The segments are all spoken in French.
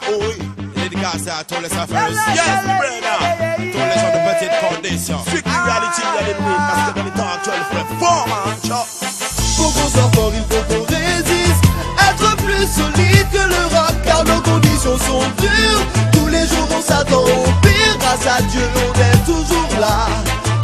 Oui, dédicace à tous les affaires. Yes, brother. Tous les gens de petite condition. Strictly reality, reality, parce que dans les temps actuels, il faut fort, man. Faut qu'on soit fort, il faut qu'on résiste. Être plus solide que le rock, car nos conditions sont dures. Tous les jours on s'attend au pire. Grâce à Dieu on est toujours là.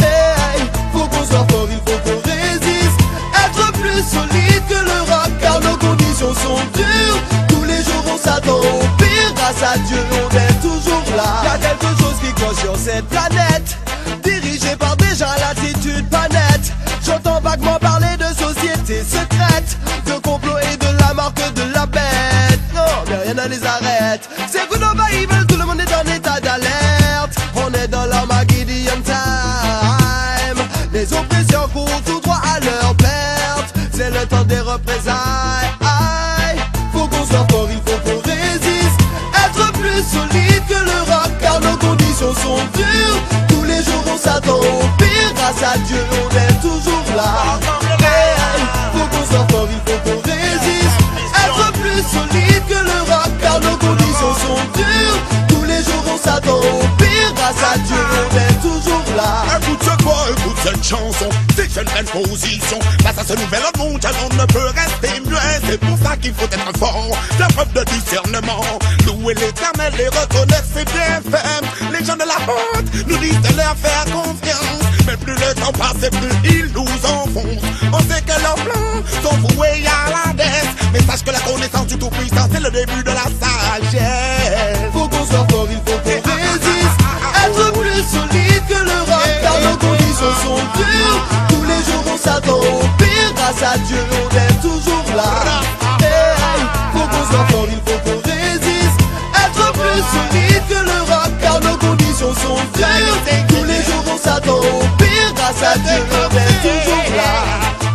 Hey, faut qu'on soit fort, il faut qu'on résiste. Être plus solide que le rock, car nos conditions sont dures. Tous les jours on s'attend au pire. Grâce à Dieu on est toujours là. Y'a quelque chose qui cloche sur cette planète, dirigée par des gens à l'attitude pas nette. J'entends vaguement parler de société secrète, de complot et de la marque de la bête. Non, mais rien ne les arrête. C'est good over evil, tout le monde est en état d'alerte. On est dans l'Armageddon time. Les oppressions courent tout droit à leur perte. C'est le temps des représailles. Aïe, faut qu'on soit fort, il faut qu'on résiste. Être plus solide que le rock, car nos conditions sont dures. Tous les jours on s'attend au pire. Grâce à Dieu on est toujours là. Hey, faut qu'on soit fort, il faut qu'on résiste. Être plus solide que le rock, car nos conditions sont dures. Tous les jours on s'attend au pire. Grâce à Dieu on est toujours là. Écoute ce quoi, écoute cette chanson. C'est une belle position. Face à ce nouvel monde, on ne peut rester muet. C'est pour ça qu'il faut être fort. La preuve de discernement. Louer l'éternel et reconnaître ses bienfaits. Les gens de la honte nous disent de leur faire confiance. Mais plus le temps passe, plus ils nous enfoncent. On sait que leurs plans sont voués à la dette. Mais sache que la connaissance du Tout-Puissant, c'est le début de la sagesse. Faut qu'on soit fort, il faut qu'on résiste. Être plus solide que le rock, car nos conditions sont dures. Tous les jours on s'attend au pire. Grâce à Dieu on est toujours là. Hey, faut qu'on soit fort, il faut qu'on résiste. Être plus solide que le rock, car nos conditions sont dures. Tous les jours on s'attend au pire. Grâce à Dieu on est toujours là.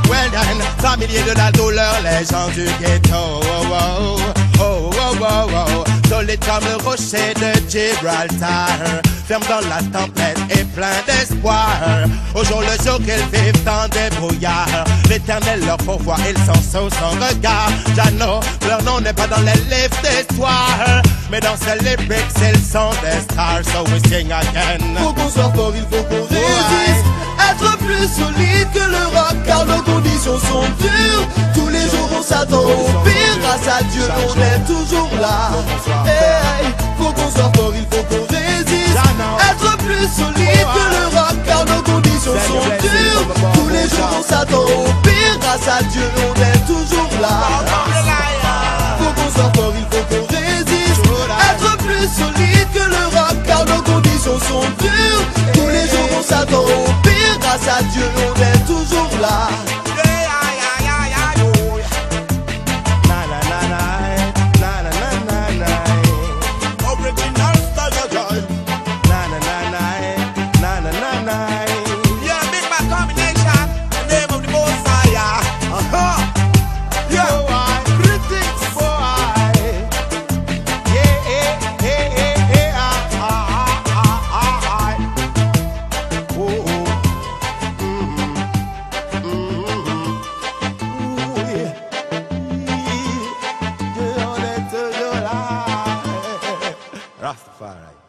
Well done, familier de la douleur, les gens du ghetto. Oh, oh, oh, oh, oh, oh, oh. Solide comme le rocher de Gibraltar, ferme dans la tempête et plein d'espoir. Au jour le jour qu'ils vivent dans des brouillards, l'Éternel leur pourvoit, ils sont sous son regard. Jano, leur nom n'est pas dans les livres d'histoire, mais dans ces lyrics ils sont des stars. So we sing again. Faut qu'on soit fort, il faut qu'on résiste. Être plus solide que le rock, car nos conditions sont dures. Tous les jours on s'attend au pire. Grâce à Dieu on est toujours là. Hey, faut qu'on soit fort, il faut qu'on résiste. Être plus solide que le rock, car nos conditions sont dures. Tous les jours on s'attend au pire. Grâce à Dieu on est toujours là. Faut qu'on soit fort, il faut qu'on résiste. Être plus solide que le rock, car nos conditions sont dures. Tous les jours on s'attend au pire. Grâce à Dieu on est toujours là. Rastafari.